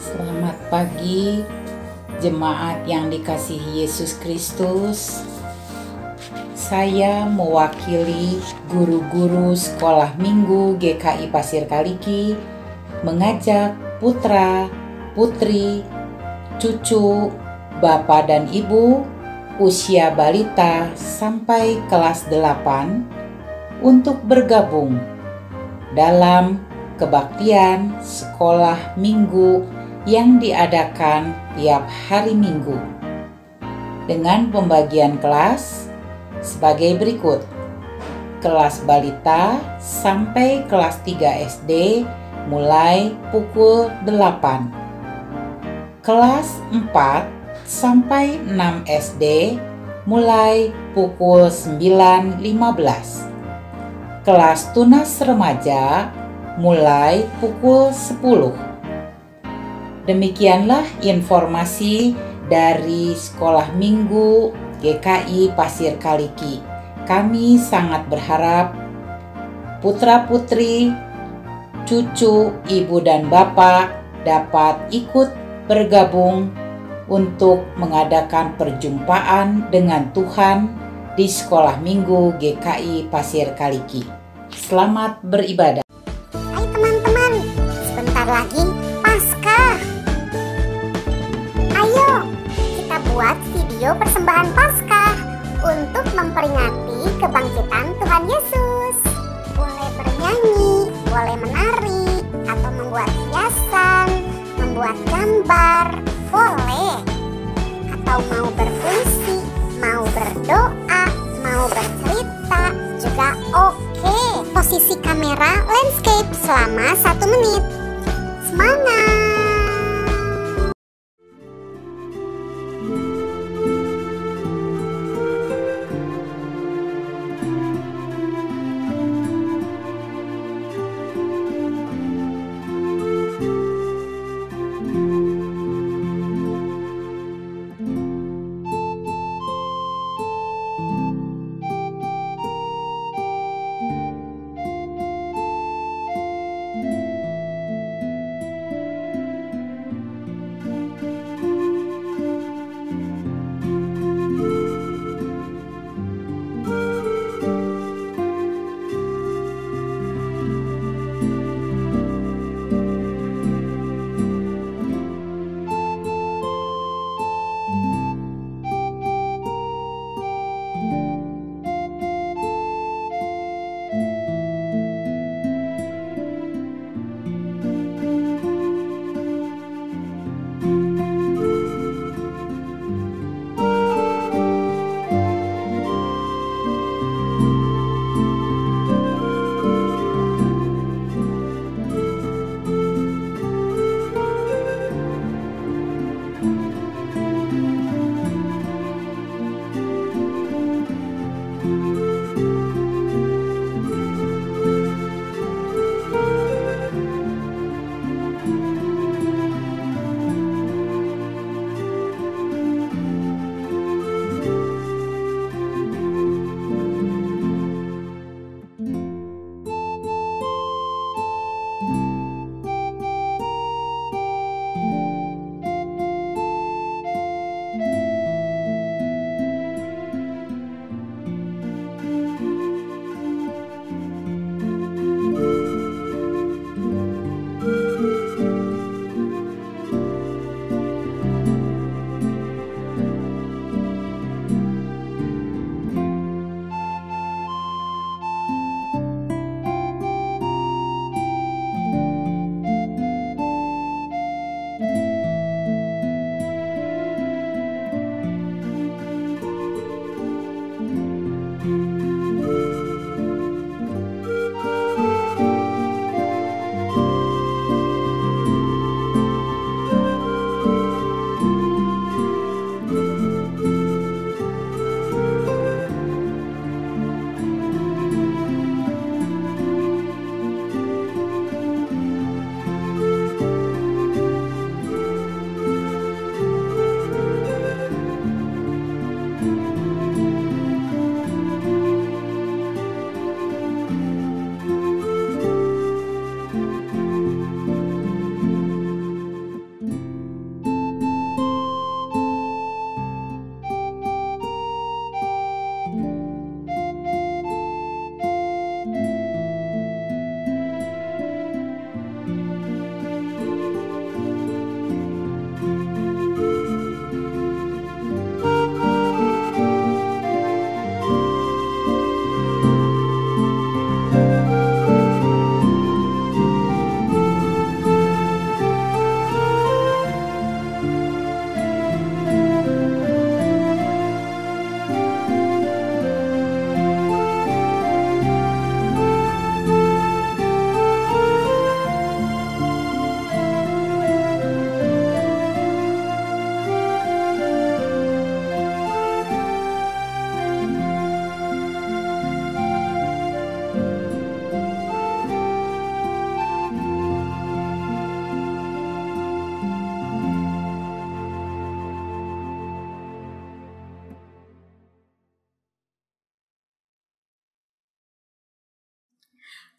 Selamat pagi, jemaat yang dikasihi Yesus Kristus. Saya mewakili guru-guru sekolah minggu GKI Pasir Kaliki mengajak putra, putri, cucu, bapak dan ibu usia balita sampai kelas 8 untuk bergabung dalam kebaktian sekolah minggu yang diadakan tiap hari Minggu dengan pembagian kelas sebagai berikut. Kelas balita sampai kelas 3 SD mulai pukul 8. Kelas 4 sampai 6 SD mulai pukul 9.15. Kelas tunas remaja mulai pukul 10. Demikianlah informasi dari Sekolah Minggu GKI Pasir Kaliki. Kami sangat berharap putra-putri, cucu, ibu dan bapak dapat ikut bergabung untuk mengadakan perjumpaan dengan Tuhan di Sekolah Minggu GKI Pasir Kaliki. Selamat beribadah. Hai teman-teman, sebentar lagi Paskah. Ayo kita buat video persembahan Paskah untuk memperingati kebangkitan Tuhan Yesus. Boleh bernyanyi, boleh menari, atau membuat hiasan, membuat gambar, boleh. Atau mau berpuisi, mau berdoa, mau bercerita, juga oke. Posisi kamera landscape selama 1 menit. Semangat!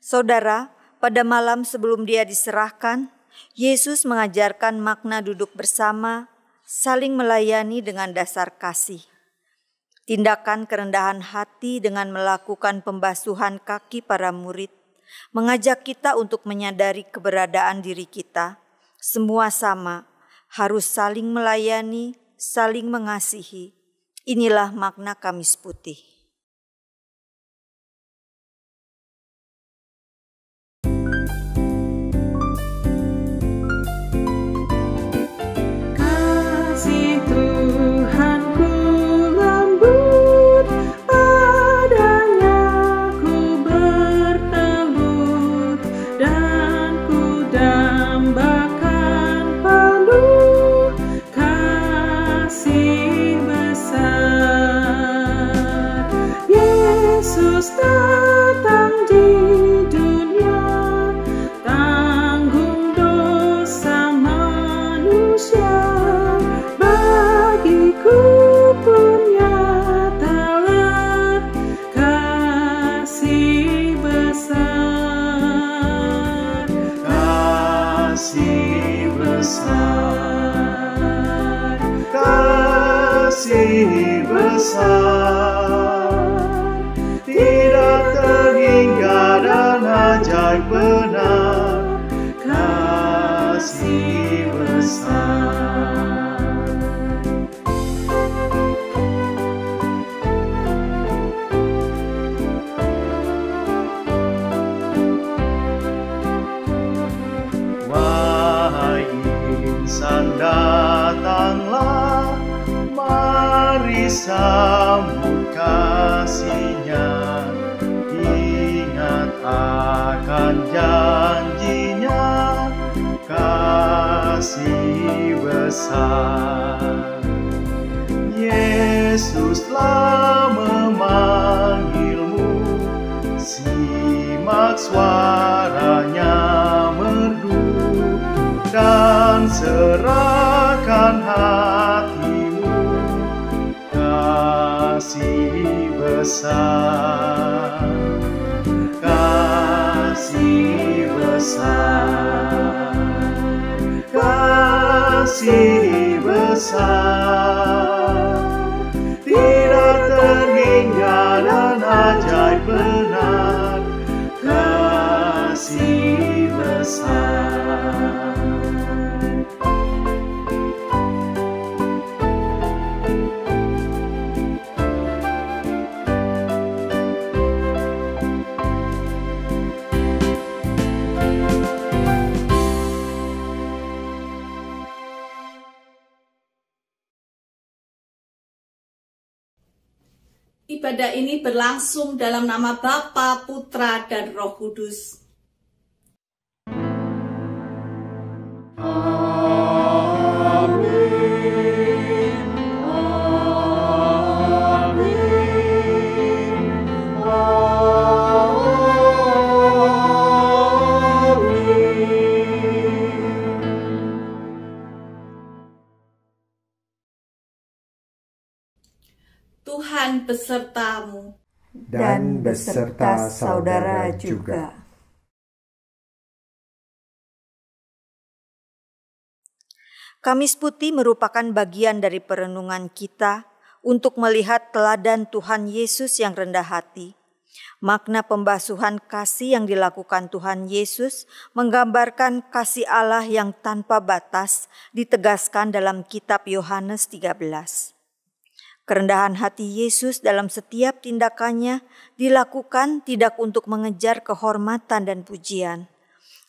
Saudara, pada malam sebelum dia diserahkan, Yesus mengajarkan makna duduk bersama, saling melayani dengan dasar kasih. Tindakan kerendahan hati dengan melakukan pembasuhan kaki para murid mengajak kita untuk menyadari keberadaan diri kita. Semua sama, harus saling melayani, saling mengasihi. Inilah makna Kamis Putih. Kasih besar, tidak terhingga dan ajaib benar. Kasih besar. Wahai insan, datanglah, mari sambut kasih-Nya, ingat akan janji-Nya, kasih besar. Yesus telah memanggilmu, simak suara-Nya merdu, dan serahkan hatimu. Kasih besar, kasih besar, kasih besar, tidak terhingga dan ajaib benar. Kasih besar. Ibadah ini berlangsung dalam nama Bapa, Putra, dan Roh Kudus. Tuhan besertamu dan beserta saudara juga. Kamis Putih merupakan bagian dari perenungan kita untuk melihat teladan Tuhan Yesus yang rendah hati. Makna pembasuhan kasih yang dilakukan Tuhan Yesus menggambarkan kasih Allah yang tanpa batas ditegaskan dalam kitab Yohanes 13. Kerendahan hati Yesus dalam setiap tindakannya dilakukan tidak untuk mengejar kehormatan dan pujian,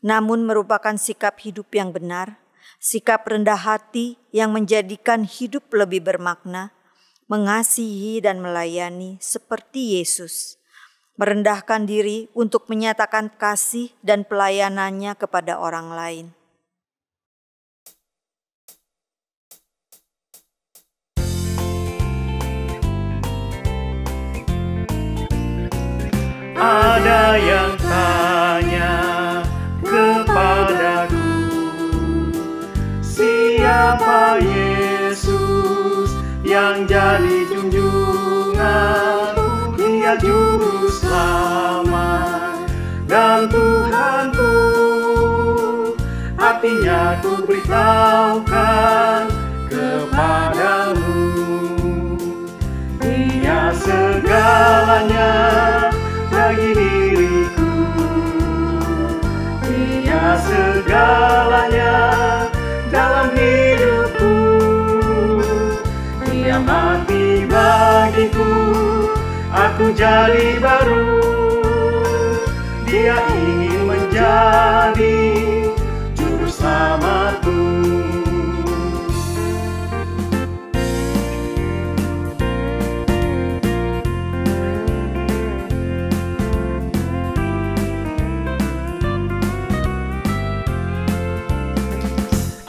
namun merupakan sikap hidup yang benar, sikap rendah hati yang menjadikan hidup lebih bermakna, mengasihi dan melayani seperti Yesus, merendahkan diri untuk menyatakan kasih dan pelayanannya kepada orang lain. Ada yang tanya kepadaku, siapa Yesus yang jadi junjunganku? Dia juru selamat dan ku beritahukan kepadamu. Dia segalanya bagi diriku. Dia segalanya dalam hidupku. Dia mati bagiku, aku jadi baru. Dia ingin menjadi juru selamatku.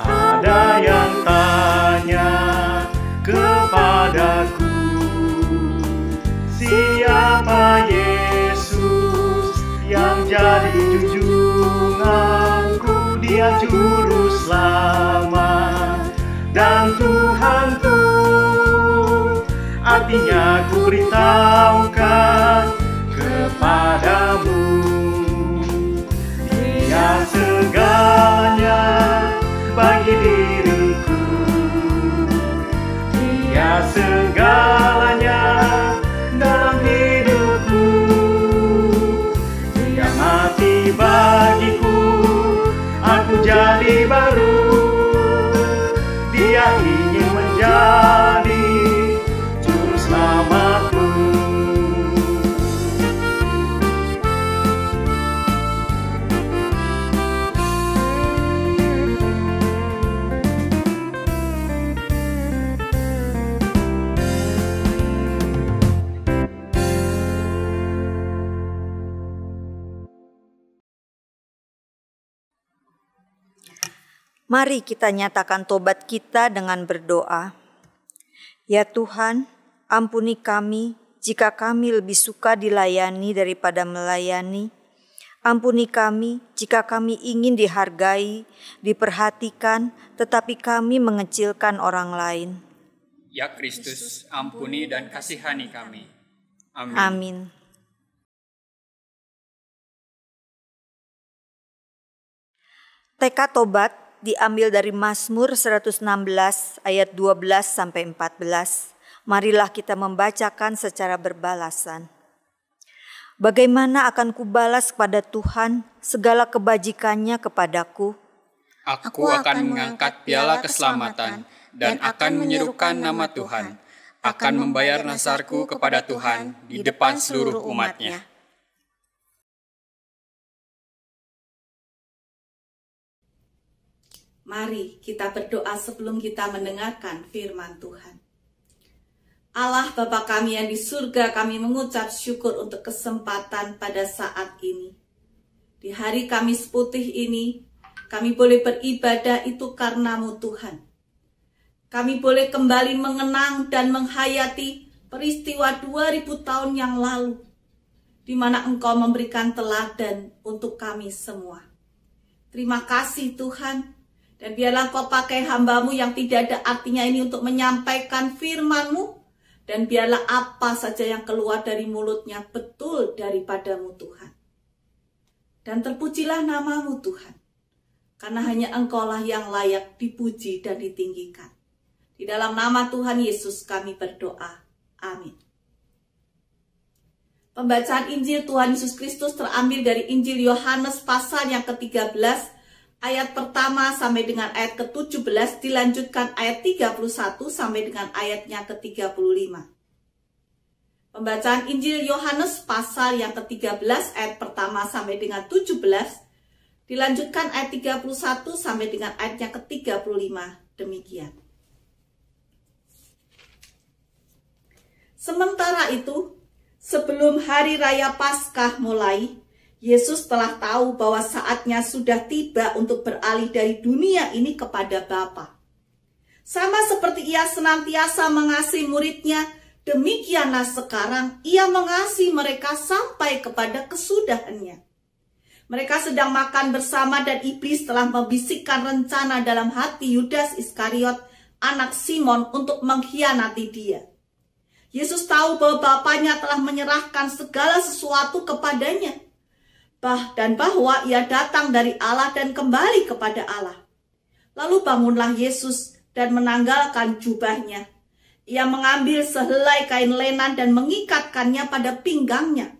Ada yang tanya kepadaku, siapa Yesus yang jadi junjunganku? Dia juru selamat dan Tuhanku. Artinya ku beritahukan kepadamu. Dia segalanya bagi diriku. Dia segalanya dalam hidupku. Dia mati bagiku, aku jadi baru. Dia ingin menjadi juru selamatku. Mari kita nyatakan tobat kita dengan berdoa. Ya Tuhan, ampuni kami jika kami lebih suka dilayani daripada melayani. Ampuni kami jika kami ingin dihargai, diperhatikan, tetapi kami mengecilkan orang lain. Ya Kristus, ampuni dan kasihani kami. Amin. Amin. Tekad tobat diambil dari Mazmur 116 ayat 12 sampai 14. Marilah kita membacakan secara berbalasan. Bagaimana akan kubalas kepada Tuhan segala kebajikannya kepadaku? Aku akan mengangkat piala keselamatan dan akan menyerukan nama Tuhan. Akan membayar nasarku kepada Tuhan di depan seluruh umat-Nya. Mari kita berdoa sebelum kita mendengarkan firman Tuhan. Allah Bapa kami yang di surga, kami mengucap syukur untuk kesempatan pada saat ini. Di hari Kamis Putih ini, kami boleh beribadah itu karena-Mu Tuhan. Kami boleh kembali mengenang dan menghayati peristiwa 2000 tahun yang lalu, di mana Engkau memberikan teladan untuk kami semua. Terima kasih Tuhan. Dan biarlah Kau pakai hamba-Mu yang tidak ada artinya ini untuk menyampaikan firman-Mu. Dan biarlah apa saja yang keluar dari mulutnya betul daripada-Mu Tuhan. Dan terpujilah nama-Mu Tuhan. Karena hanya Engkau-lah yang layak dipuji dan ditinggikan. Di dalam nama Tuhan Yesus kami berdoa. Amin. Pembacaan Injil Tuhan Yesus Kristus terambil dari Injil Yohanes pasal yang ke-13. Ayat pertama sampai dengan ayat ke-17, dilanjutkan ayat 31 sampai dengan ayatnya ke-35. Pembacaan Injil Yohanes pasal yang ke-13 ayat pertama sampai dengan 17, dilanjutkan ayat 31 sampai dengan ayatnya ke-35. Demikian. Sementara itu, sebelum hari raya Paskah mulai, Yesus telah tahu bahwa saatnya sudah tiba untuk beralih dari dunia ini kepada Bapa. Sama seperti Ia senantiasa mengasihi murid-Nya, demikianlah sekarang Ia mengasihi mereka sampai kepada kesudahannya. Mereka sedang makan bersama dan iblis telah membisikkan rencana dalam hati Yudas Iskariot, anak Simon, untuk mengkhianati Dia. Yesus tahu bahwa Bapanya telah menyerahkan segala sesuatu kepadanya, dan bahwa Ia datang dari Allah dan kembali kepada Allah. Lalu bangunlah Yesus dan menanggalkan jubahnya. Ia mengambil sehelai kain lenan dan mengikatkannya pada pinggangnya.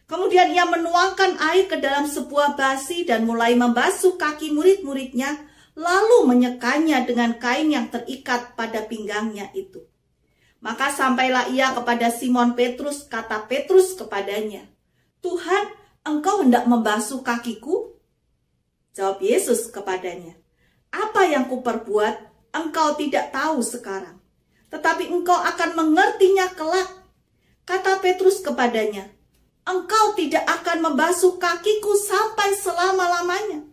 Kemudian ia menuangkan air ke dalam sebuah basi dan mulai membasuh kaki murid-muridnya, lalu menyekanya dengan kain yang terikat pada pinggangnya itu. Maka sampailah ia kepada Simon Petrus, kata Petrus kepadanya, "Tuhan, engkau hendak membasuh kakiku?" Jawab Yesus kepadanya, "Apa yang kuperbuat, engkau tidak tahu sekarang, tetapi engkau akan mengertinya kelak." Kata Petrus kepadanya, "Engkau tidak akan membasuh kakiku sampai selama-lamanya."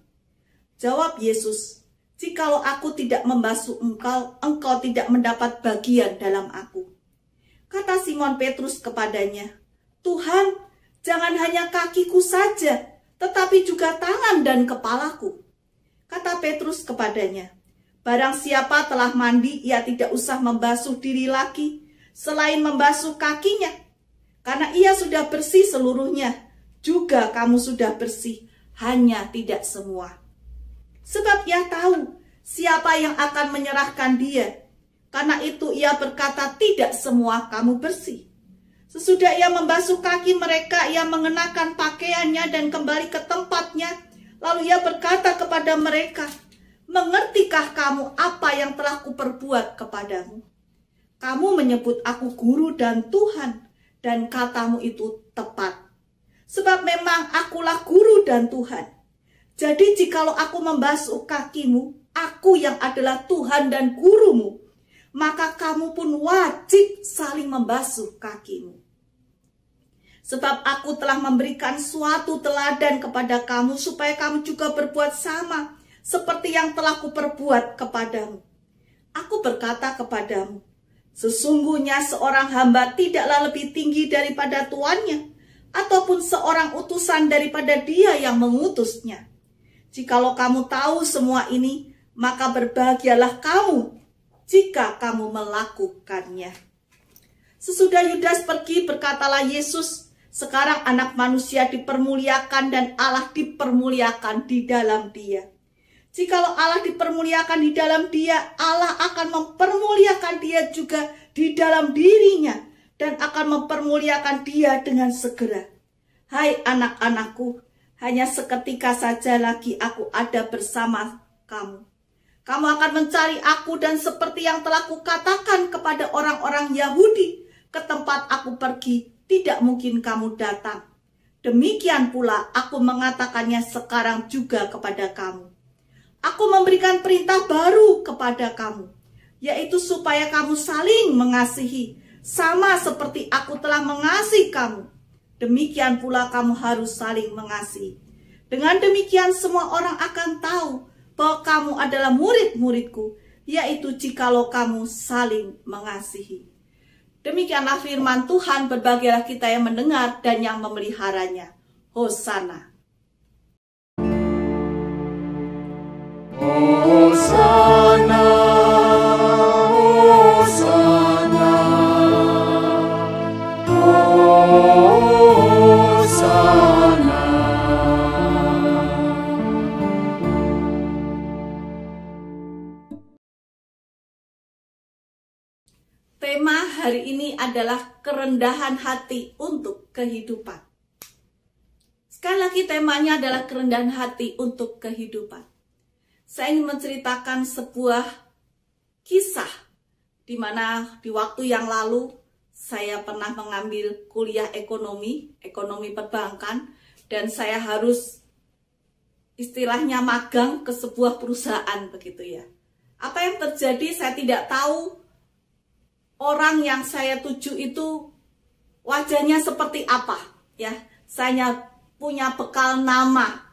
Jawab Yesus, "Jikalau aku tidak membasuh engkau, engkau tidak mendapat bagian dalam aku." Kata Simon Petrus kepadanya, "Tuhan, jangan hanya kakiku saja, tetapi juga tangan dan kepalaku." Kata Petrus kepadanya, "Barang siapa telah mandi, ia tidak usah membasuh diri lagi, selain membasuh kakinya. Karena ia sudah bersih seluruhnya, juga kamu sudah bersih, hanya tidak semua." Sebab ia tahu siapa yang akan menyerahkan dia. Karena itu ia berkata, "Tidak semua kamu bersih." Sesudah ia membasuh kaki mereka, ia mengenakan pakaiannya dan kembali ke tempatnya. Lalu ia berkata kepada mereka, "Mengertikah kamu apa yang telah kuperbuat kepadamu? Kamu menyebut aku guru dan Tuhan, dan katamu itu tepat. Sebab memang akulah guru dan Tuhan. Jadi jikalau aku membasuh kakimu, aku yang adalah Tuhan dan gurumu, maka kamu pun wajib saling membasuh kakimu. Sebab aku telah memberikan suatu teladan kepada kamu, supaya kamu juga berbuat sama, seperti yang telah kuperbuat kepadamu. Aku berkata kepadamu, sesungguhnya seorang hamba tidaklah lebih tinggi daripada tuannya, ataupun seorang utusan daripada dia yang mengutusnya. Jikalau kamu tahu semua ini, maka berbahagialah kamu jika kamu melakukannya." Sesudah Yudas pergi, berkatalah Yesus, "Sekarang anak manusia dipermuliakan dan Allah dipermuliakan di dalam dia. Jikalau Allah dipermuliakan di dalam dia, Allah akan mempermuliakan dia juga di dalam dirinya dan akan mempermuliakan dia dengan segera. Hai anak-anakku, hanya seketika saja lagi aku ada bersama kamu. Kamu akan mencari aku, dan seperti yang telah kukatakan kepada orang-orang Yahudi, ke tempat aku pergi, tidak mungkin kamu datang. Demikian pula aku mengatakannya sekarang juga kepada kamu. Aku memberikan perintah baru kepada kamu, yaitu supaya kamu saling mengasihi, sama seperti aku telah mengasihi kamu. Demikian pula kamu harus saling mengasihi. Dengan demikian semua orang akan tahu bahwa kamu adalah murid-muridku, yaitu jikalau kamu saling mengasihi." Demikianlah firman Tuhan. Berbahagialah kita yang mendengar dan yang memeliharanya. Hosana. Hosana, Hosana, Hosana. Tema hari ini adalah kerendahan hati untuk kehidupan. Sekali lagi temanya adalah kerendahan hati untuk kehidupan. Saya ingin menceritakan sebuah kisah di mana di waktu yang lalu saya pernah mengambil kuliah ekonomi perbankan, dan saya harus istilahnya magang ke sebuah perusahaan begitu ya. Apa yang terjadi saya tidak tahu. Orang yang saya tuju itu wajahnya seperti apa ya. Saya punya bekal nama,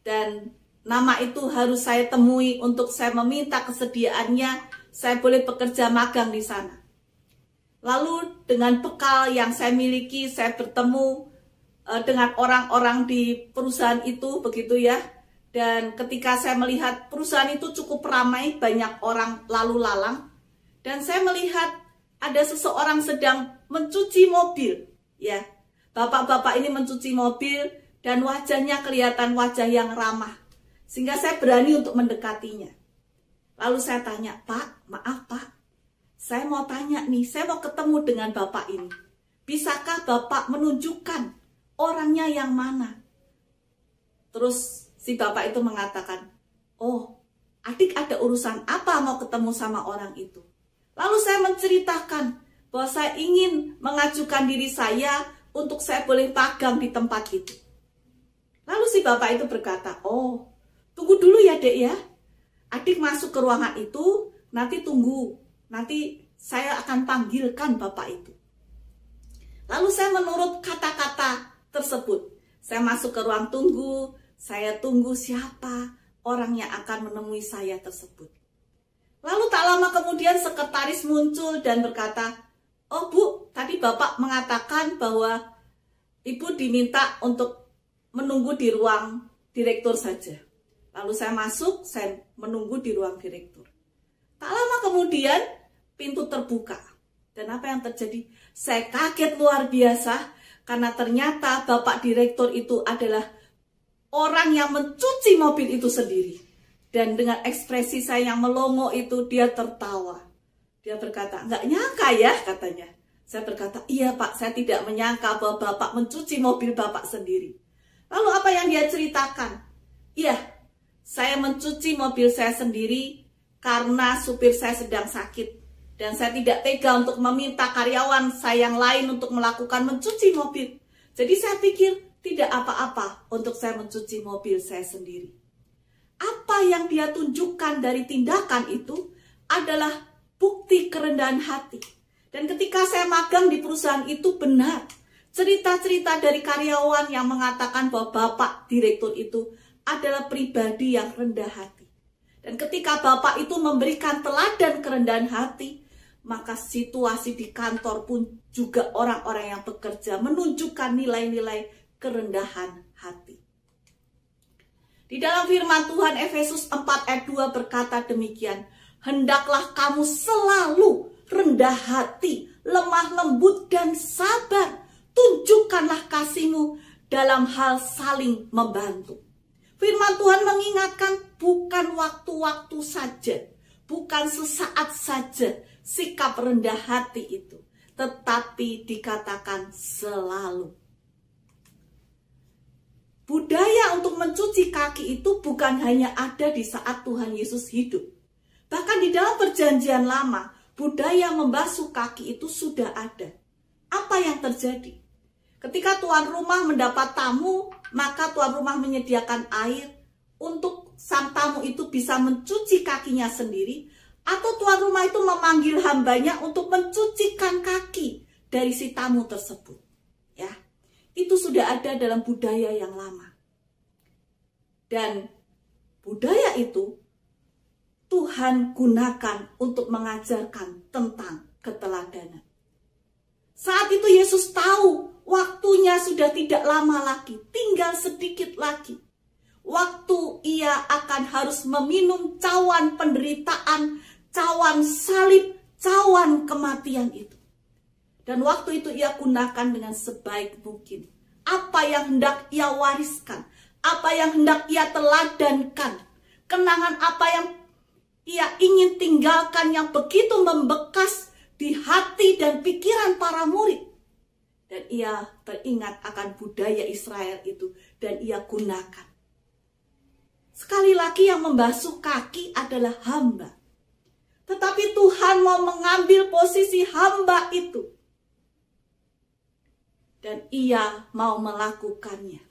dan nama itu harus saya temui untuk saya meminta kesediaannya saya boleh bekerja magang di sana. Lalu dengan bekal yang saya miliki, saya bertemu dengan orang-orang di perusahaan itu begitu ya. Dan ketika saya melihat perusahaan itu cukup ramai, banyak orang lalu lalang, dan saya melihat ada seseorang sedang mencuci mobil, ya. Bapak-bapak ini mencuci mobil dan wajahnya kelihatan wajah yang ramah, sehingga saya berani untuk mendekatinya. Lalu saya tanya, Pak, maaf Pak, saya mau tanya nih, saya mau ketemu dengan Bapak ini. Bisakah Bapak menunjukkan orangnya yang mana? Terus si Bapak itu mengatakan, oh, adik ada urusan apa mau ketemu sama orang itu? Lalu saya menceritakan bahwa saya ingin mengajukan diri saya untuk saya boleh magang di tempat itu. Lalu si Bapak itu berkata, oh, tunggu dulu ya Dek ya. Adik masuk ke ruangan itu, nanti tunggu. Nanti saya akan panggilkan Bapak itu. Lalu saya menurut kata-kata tersebut. Saya masuk ke ruang tunggu, saya tunggu siapa orang yang akan menemui saya tersebut. Lalu tak lama kemudian sekretaris muncul dan berkata, oh Bu, tadi Bapak mengatakan bahwa Ibu diminta untuk menunggu di ruang direktur saja. Lalu saya masuk, saya menunggu di ruang direktur. Tak lama kemudian pintu terbuka. Dan apa yang terjadi? Saya kaget luar biasa karena ternyata Bapak direktur itu adalah orang yang mencuci mobil itu sendiri. Dan dengan ekspresi saya yang melongo itu dia tertawa. Dia berkata, nggak nyangka ya katanya. Saya berkata, iya Pak, saya tidak menyangka bahwa Bapak mencuci mobil Bapak sendiri. Lalu apa yang dia ceritakan? Iya, saya mencuci mobil saya sendiri karena supir saya sedang sakit. Dan saya tidak tega untuk meminta karyawan saya yang lain untuk melakukan mencuci mobil. Jadi saya pikir tidak apa-apa untuk saya mencuci mobil saya sendiri. Apa yang dia tunjukkan dari tindakan itu adalah bukti kerendahan hati. Dan ketika saya magang di perusahaan itu benar. Cerita-cerita dari karyawan yang mengatakan bahwa Bapak direktur itu adalah pribadi yang rendah hati. Dan ketika Bapak itu memberikan teladan kerendahan hati, maka situasi di kantor pun juga orang-orang yang bekerja menunjukkan nilai-nilai kerendahan hati. Di dalam firman Tuhan Efesus 4 ayat 2 berkata demikian, hendaklah kamu selalu rendah hati, lemah lembut dan sabar. Tunjukkanlah kasihmu dalam hal saling membantu. Firman Tuhan mengingatkan bukan waktu-waktu saja, bukan sesaat saja sikap rendah hati itu, tetapi dikatakan selalu. Budaya untuk mencuci kaki itu bukan hanya ada di saat Tuhan Yesus hidup. Bahkan di dalam perjanjian lama, budaya membasuh kaki itu sudah ada. Apa yang terjadi? Ketika tuan rumah mendapat tamu, maka tuan rumah menyediakan air untuk sang tamu itu bisa mencuci kakinya sendiri, atau tuan rumah itu memanggil hambanya untuk mencucikan kaki dari si tamu tersebut. Ya, itu sudah ada dalam budaya yang lama. Dan budaya itu Tuhan gunakan untuk mengajarkan tentang keteladanan. Saat itu Yesus tahu waktunya sudah tidak lama lagi, tinggal sedikit lagi. Waktu ia akan harus meminum cawan penderitaan, cawan salib, cawan kematian itu. Dan waktu itu ia gunakan dengan sebaik mungkin. Apa yang hendak ia wariskan, apa yang hendak ia teladankan, kenangan apa yang ia ingin tinggalkan yang begitu membekas di hati dan pikiran para murid. Dan ia teringat akan budaya Israel itu dan ia gunakan. Sekali lagi yang membasuh kaki adalah hamba. Tetapi Tuhan mau mengambil posisi hamba itu. Dan ia mau melakukannya.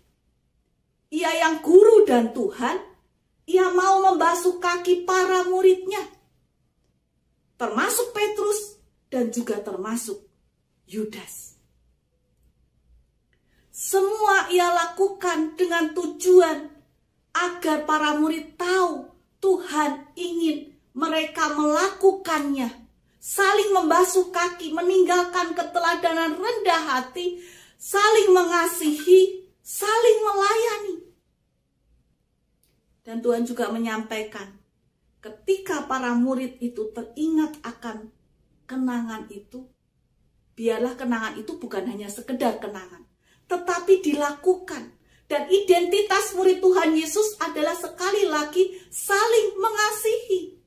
Ia yang guru dan Tuhan, ia mau membasuh kaki para muridnya. Termasuk Petrus dan juga termasuk Yudas. Semua ia lakukan dengan tujuan agar para murid tahu Tuhan ingin mereka melakukannya. Saling membasuh kaki, meninggalkan keteladanan rendah hati, saling mengasihi, saling melayani. Dan Tuhan juga menyampaikan, ketika para murid itu teringat akan kenangan itu, biarlah kenangan itu bukan hanya sekedar kenangan, tetapi dilakukan. Dan identitas murid Tuhan Yesus adalah sekali lagi saling mengasihi.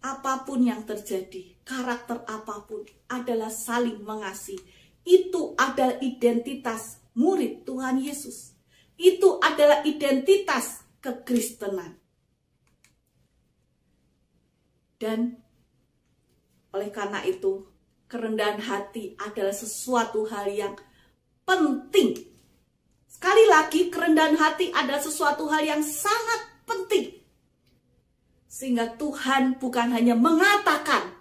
apapun yang terjadi, karakter apapun adalah saling mengasihi. Itu adalah identitas murid Tuhan Yesus. Itu adalah identitas kekristenan. Dan oleh karena itu, kerendahan hati adalah sesuatu hal yang penting. Sekali lagi, kerendahan hati adalah sesuatu hal yang sangat penting. Sehingga Tuhan bukan hanya mengatakan,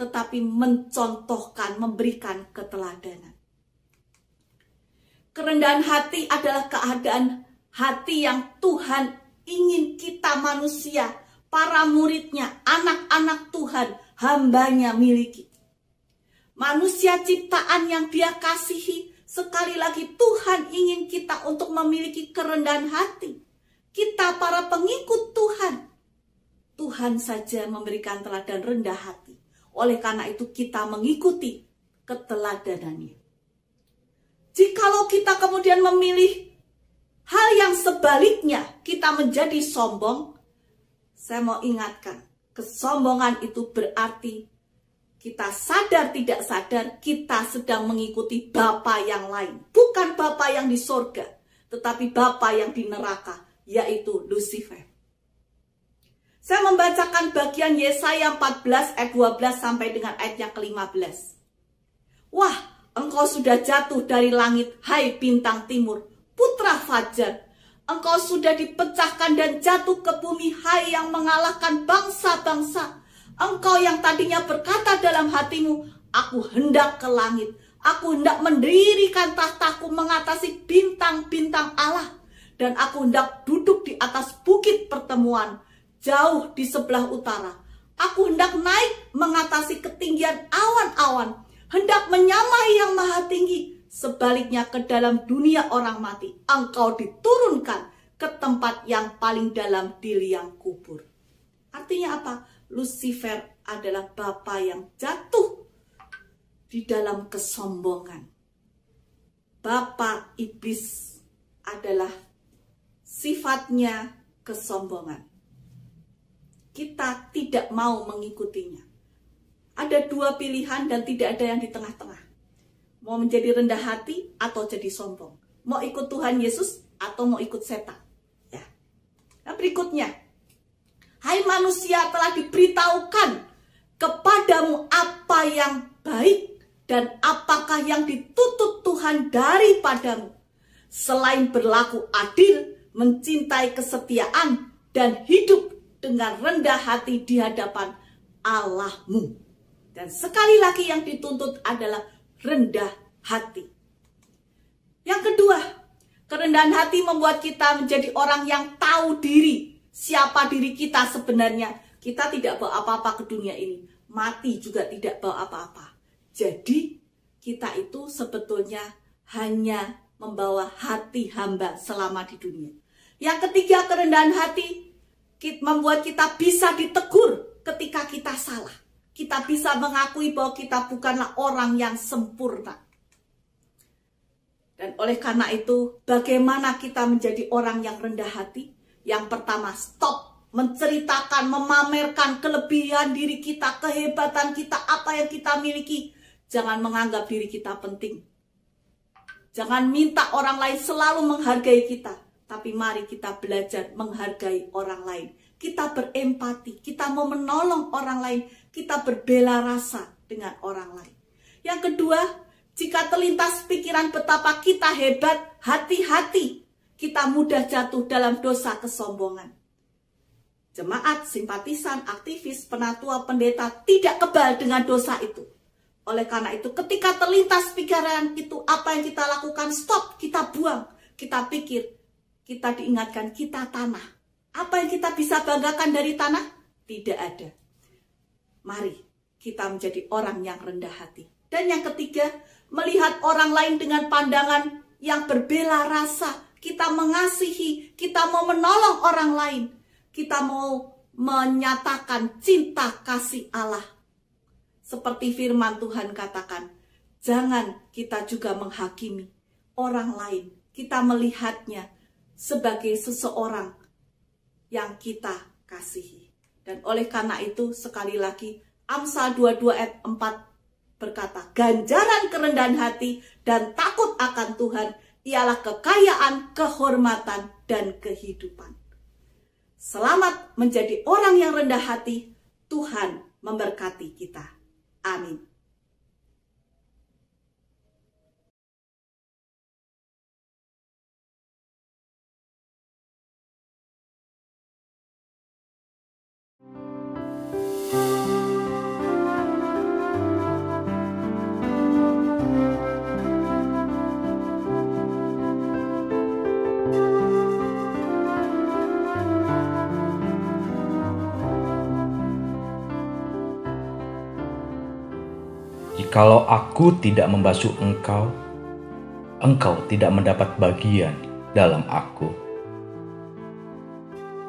tetapi mencontohkan, memberikan keteladanan. Kerendahan hati adalah keadaan hati yang Tuhan ingin kita manusia, para muridnya, anak-anak Tuhan, hambanya miliki. Manusia ciptaan yang Dia kasihi, sekali lagi Tuhan ingin kita untuk memiliki kerendahan hati. Kita para pengikut Tuhan, Tuhan saja memberikan teladan rendah hati. Oleh karena itu kita mengikuti keteladanannya. Jikalau kita kemudian memilih hal yang sebaliknya, kita menjadi sombong, saya mau ingatkan, kesombongan itu berarti kita sadar tidak sadar kita sedang mengikuti bapa yang lain. Bukan bapa yang di surga, tetapi bapa yang di neraka, yaitu Lucifer. Saya membacakan bagian Yesaya 14 ayat 12 sampai dengan ayatnya ke-15. Wah, engkau sudah jatuh dari langit, hai bintang timur, putra fajar. Engkau sudah dipecahkan dan jatuh ke bumi, hai yang mengalahkan bangsa-bangsa. Engkau yang tadinya berkata dalam hatimu, aku hendak ke langit, aku hendak mendirikan tahtaku mengatasi bintang-bintang Allah, dan aku hendak duduk di atas bukit pertemuan, jauh di sebelah utara. Aku hendak naik mengatasi ketinggian awan-awan, hendak menyamai yang maha tinggi. Sebaliknya ke dalam dunia orang mati, engkau diturunkan ke tempat yang paling dalam di liang kubur. Artinya apa? Lucifer adalah bapa yang jatuh di dalam kesombongan. Bapa iblis adalah sifatnya kesombongan. Kita tidak mau mengikutinya. Ada dua pilihan dan tidak ada yang di tengah-tengah. Mau menjadi rendah hati atau jadi sombong. Mau ikut Tuhan Yesus atau mau ikut setan. Ya. Nah, berikutnya. Hai manusia, telah diberitahukan kepadamu apa yang baik dan apakah yang dituntut Tuhan daripadamu. Selain berlaku adil, mencintai kesetiaan, dan hidup dengan rendah hati di hadapan Allahmu. Dan sekali lagi yang dituntut adalah rendah hati. Yang kedua, kerendahan hati membuat kita menjadi orang yang tahu diri. Siapa diri kita sebenarnya. Kita tidak bawa apa-apa ke dunia ini. Mati juga tidak bawa apa-apa. Jadi kita itu sebetulnya hanya membawa hati hamba selama di dunia. Yang ketiga, kerendahan hati membuat kita bisa ditegur ketika kita salah. Kita bisa mengakui bahwa kita bukanlah orang yang sempurna. Dan oleh karena itu, bagaimana kita menjadi orang yang rendah hati? Yang pertama, stop menceritakan, memamerkan kelebihan diri kita, kehebatan kita, apa yang kita miliki. Jangan menganggap diri kita penting. Jangan minta orang lain selalu menghargai kita. Tapi mari kita belajar menghargai orang lain. Kita berempati, kita mau menolong orang lain, kita berbela rasa dengan orang lain. Yang kedua, jika terlintas pikiran betapa kita hebat, hati-hati, kita mudah jatuh dalam dosa kesombongan. Jemaat, simpatisan, aktivis, penatua, pendeta tidak kebal dengan dosa itu. Oleh karena itu, ketika terlintas pikiran itu, apa yang kita lakukan? Stop, kita buang, kita pikir, kita diingatkan, kita tanah. Apa yang kita bisa banggakan dari tanah? Tidak ada. Mari kita menjadi orang yang rendah hati. Dan yang ketiga, melihat orang lain dengan pandangan yang berbela rasa. Kita mengasihi, kita mau menolong orang lain. Kita mau menyatakan cinta kasih Allah. Seperti firman Tuhan katakan, jangan kita juga menghakimi orang lain. Kita melihatnya sebagai seseorang yang kita kasihi. Dan oleh karena itu sekali lagi Amsal 22 ayat 4 berkata, ganjaran kerendahan hati dan takut akan Tuhan ialah kekayaan, kehormatan, dan kehidupan. Selamat menjadi orang yang rendah hati. Tuhan memberkati kita. Amin. Jikalau aku tidak membasuh engkau, engkau tidak mendapat bagian dalam aku.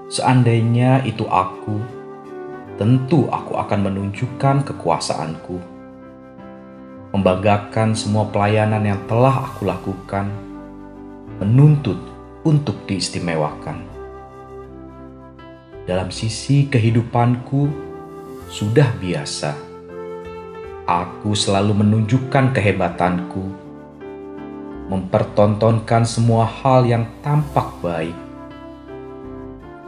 Seandainya itu aku, tentu aku akan menunjukkan kekuasaanku, membanggakan semua pelayanan yang telah aku lakukan, menuntut untuk diistimewakan. Dalam sisi kehidupanku, sudah biasa. Aku selalu menunjukkan kehebatanku, mempertontonkan semua hal yang tampak baik.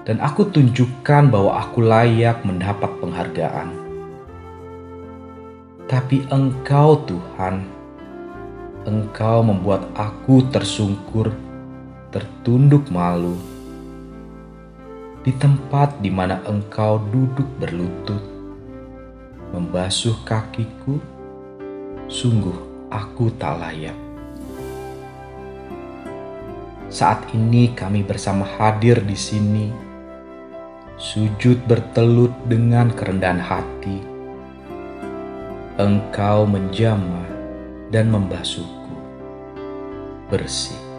Dan aku tunjukkan bahwa aku layak mendapat penghargaan. Tapi Engkau Tuhan, Engkau membuat aku tersungkur, tertunduk malu. Di tempat di mana Engkau duduk berlutut, membasuh kakiku, sungguh aku tak layak. Saat ini kami bersama hadir di sini, sujud bertelut dengan kerendahan hati. Engkau menjamah dan membasuhku bersih.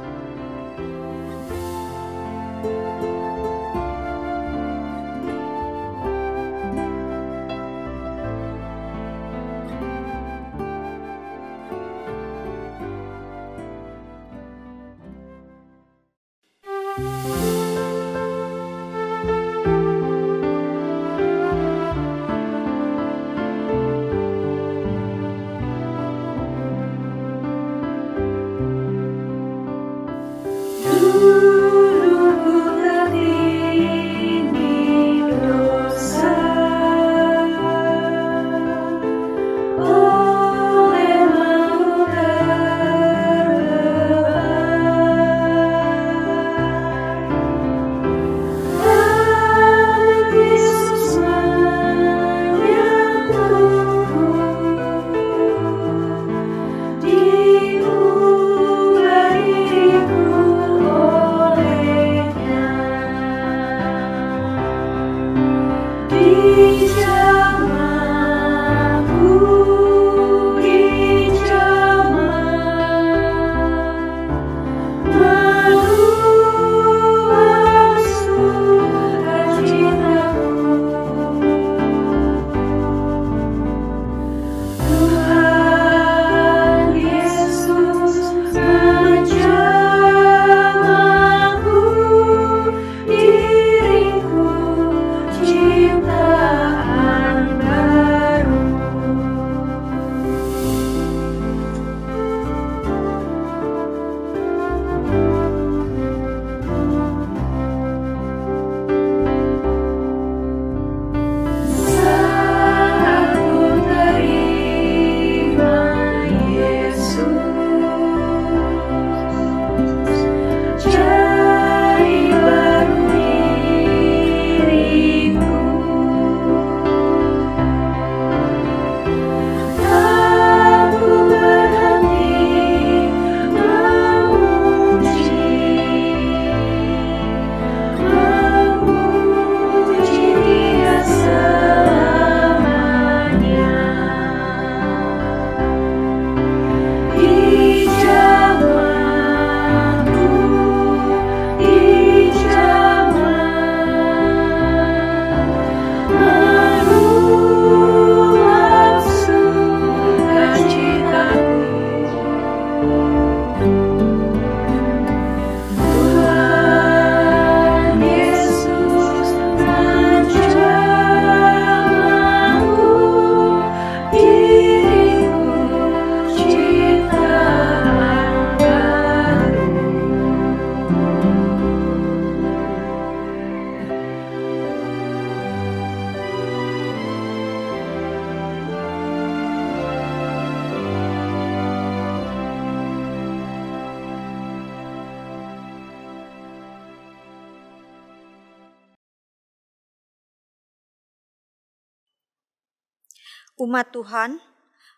Umat Tuhan,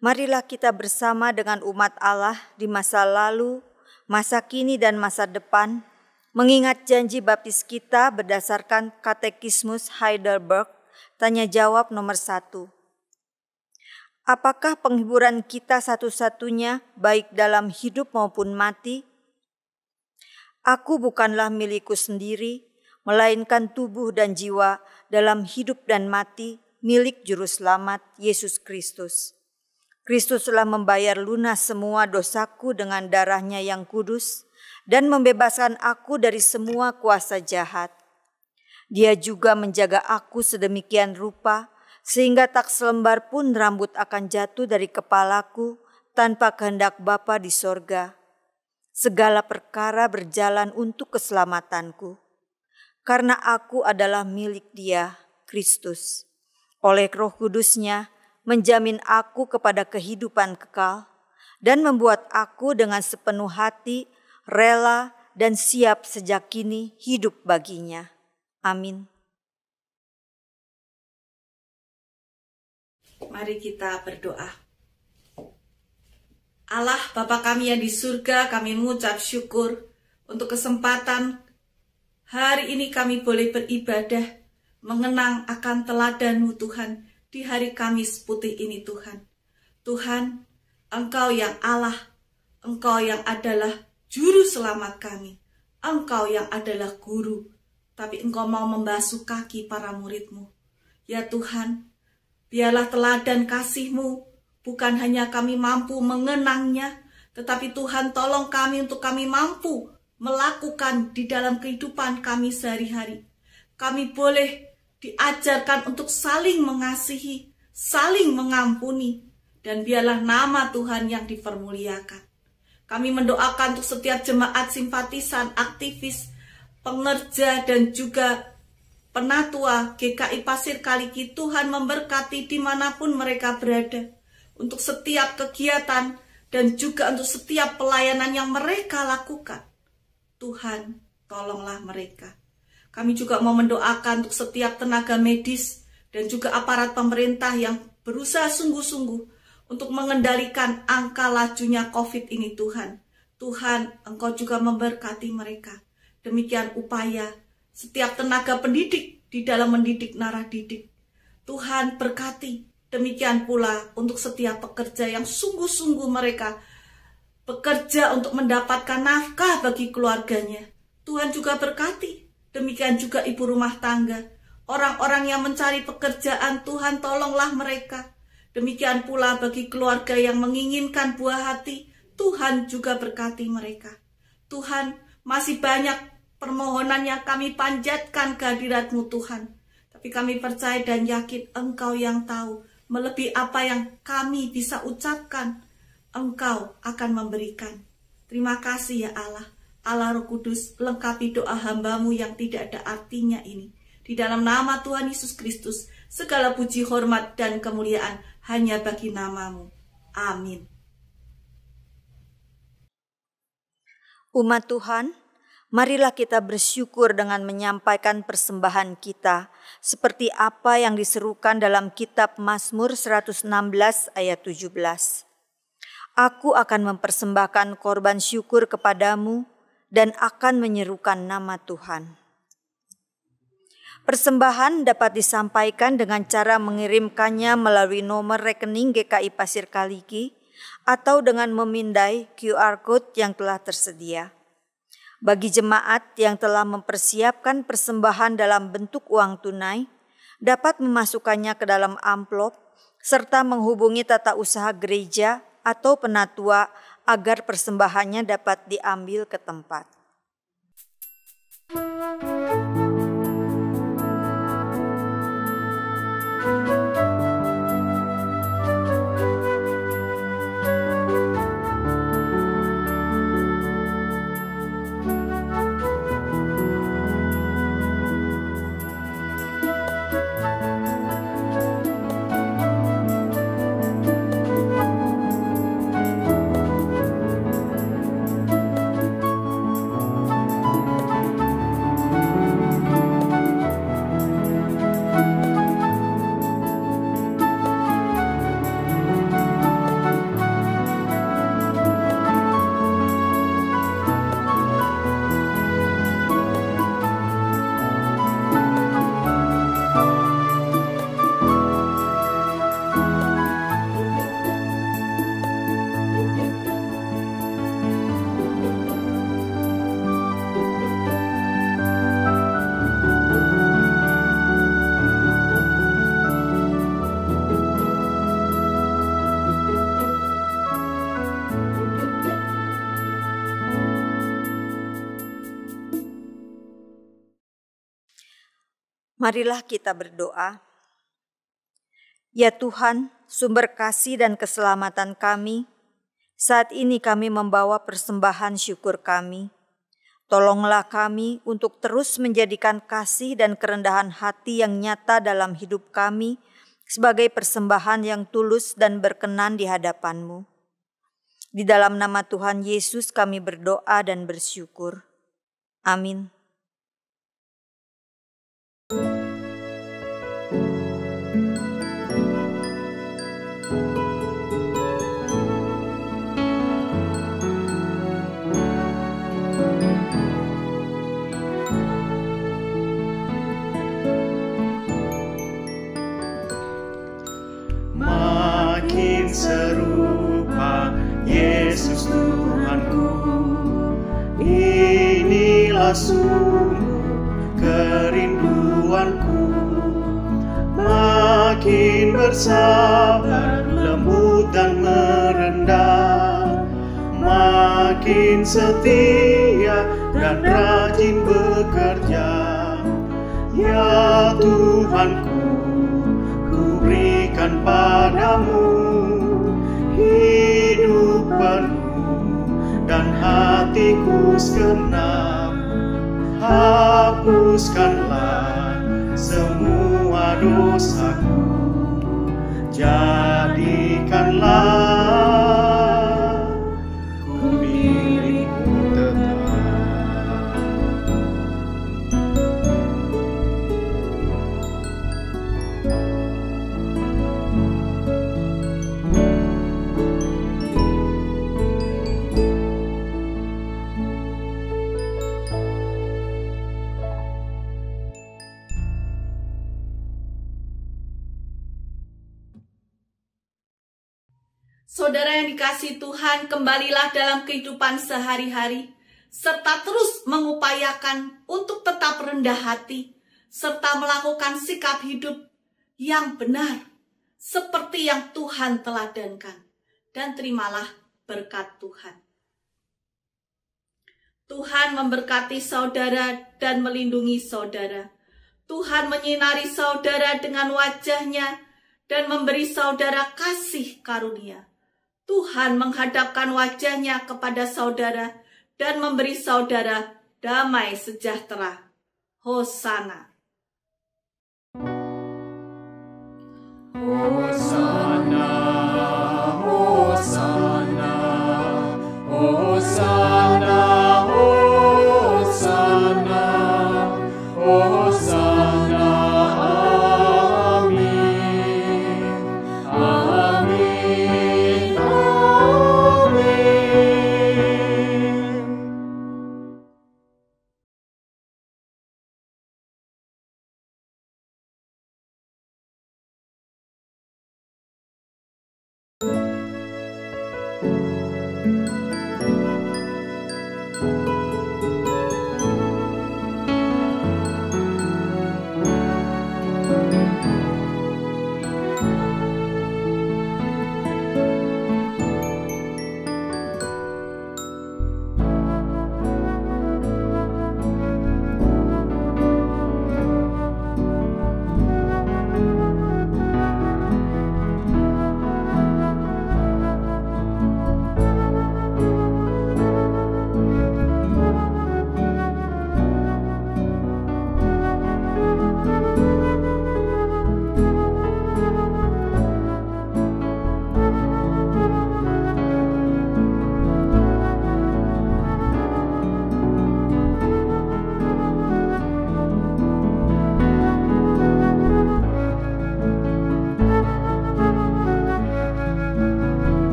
marilah kita bersama dengan umat Allah di masa lalu, masa kini dan masa depan, mengingat janji baptis kita berdasarkan Katekismus Heidelberg, tanya jawab nomor 1. Apakah penghiburan kita satu-satunya baik dalam hidup maupun mati? Aku bukanlah milikku sendiri, melainkan tubuh dan jiwa dalam hidup dan mati milik Juru Selamat Yesus Kristus. Kristus telah membayar lunas semua dosaku dengan darah-Nya yang kudus dan membebaskan aku dari semua kuasa jahat. Dia juga menjaga aku sedemikian rupa sehingga tak selembar pun rambut akan jatuh dari kepalaku tanpa kehendak Bapa di sorga. Segala perkara berjalan untuk keselamatanku, karena aku adalah milik Dia, Kristus. Oleh Roh Kudus-Nya menjamin aku kepada kehidupan kekal dan membuat aku dengan sepenuh hati rela dan siap sejak kini hidup baginya. Amin. Mari kita berdoa. Allah Bapa kami yang di surga, kami mengucap syukur untuk kesempatan hari ini kami boleh beribadah, mengenang akan teladan-Mu Tuhan di hari Kamis putih ini Tuhan. Tuhan, Engkau yang Allah, Engkau yang adalah Juru Selamat kami, Engkau yang adalah Guru, tapi Engkau mau membasuh kaki para murid-Mu. Ya Tuhan, biarlah teladan kasih-Mu, bukan hanya kami mampu mengenangnya, tetapi Tuhan tolong kami untuk kami mampu melakukan di dalam kehidupan kami sehari-hari. Kami boleh diajarkan untuk saling mengasihi, saling mengampuni, dan biarlah nama Tuhan yang dipermuliakan. Kami mendoakan untuk setiap jemaat simpatisan, aktivis, pengerja, dan juga penatua GKI Pasir Kaliki. Tuhan memberkati dimanapun mereka berada, untuk setiap kegiatan dan juga untuk setiap pelayanan yang mereka lakukan. Tuhan, tolonglah mereka. Kami juga mau mendoakan untuk setiap tenaga medis dan juga aparat pemerintah yang berusaha sungguh-sungguh untuk mengendalikan angka lajunya COVID ini Tuhan. Tuhan, Engkau juga memberkati mereka. Demikian upaya setiap tenaga pendidik di dalam mendidik narah didik. Tuhan berkati, demikian pula untuk setiap pekerja yang sungguh-sungguh mereka bekerja untuk mendapatkan nafkah bagi keluarganya. Tuhan juga berkati, demikian juga ibu rumah tangga. Orang-orang yang mencari pekerjaan, Tuhan tolonglah mereka. Demikian pula bagi keluarga yang menginginkan buah hati, Tuhan juga berkati mereka. Tuhan, masih banyak permohonan yang kami panjatkan kehadirat-Mu Tuhan. Tapi kami percaya dan yakin Engkau yang tahu, melebihi apa yang kami bisa ucapkan, Engkau akan memberikan. Terima kasih ya Allah. Allah Roh Kudus, lengkapi doa hamba-Mu yang tidak ada artinya ini. Di dalam nama Tuhan Yesus Kristus, segala puji, hormat, dan kemuliaan hanya bagi nama-Mu. Amin. Umat Tuhan, marilah kita bersyukur dengan menyampaikan persembahan kita, seperti apa yang diserukan dalam kitab Mazmur 116 ayat 17. Aku akan mempersembahkan korban syukur kepadamu dan akan menyerukan nama Tuhan. Persembahan dapat disampaikan dengan cara mengirimkannya melalui nomor rekening GKI Pasir Kaliki atau dengan memindai QR Code yang telah tersedia. Bagi jemaat yang telah mempersiapkan persembahan dalam bentuk uang tunai, dapat memasukkannya ke dalam amplop serta menghubungi tata usaha gereja atau penatua agar persembahannya dapat diambil ke tempat. Marilah kita berdoa. Ya Tuhan, sumber kasih dan keselamatan kami, saat ini kami membawa persembahan syukur kami. Tolonglah kami untuk terus menjadikan kasih dan kerendahan hati yang nyata dalam hidup kami sebagai persembahan yang tulus dan berkenan di hadapan-Mu. Di dalam nama Tuhan Yesus kami berdoa dan bersyukur. Amin. Makin serupa Yesus Tuhanku, inilah sungguh kerinduanku. Makin bersabar, lembut dan merendah, makin setia dan rajin bekerja. Ya Tuhanku, ku berikan padamu hidup penuh dan hatiku segenap. Hapuskanlah semua dosaku, jadikanlah ku milikmu tetap. Saudara yang dikasihi Tuhan, kembalilah dalam kehidupan sehari-hari, serta terus mengupayakan untuk tetap rendah hati, serta melakukan sikap hidup yang benar, seperti yang Tuhan teladankan. Dan terimalah berkat Tuhan. Tuhan memberkati saudara dan melindungi saudara. Tuhan menyinari saudara dengan wajah-Nya dan memberi saudara kasih karunia. Tuhan menghadapkan wajah-Nya kepada saudara dan memberi saudara damai sejahtera. Hosana. Hosana, Hosana, Hosana, Hosana, Hosana, amin, amin, amin.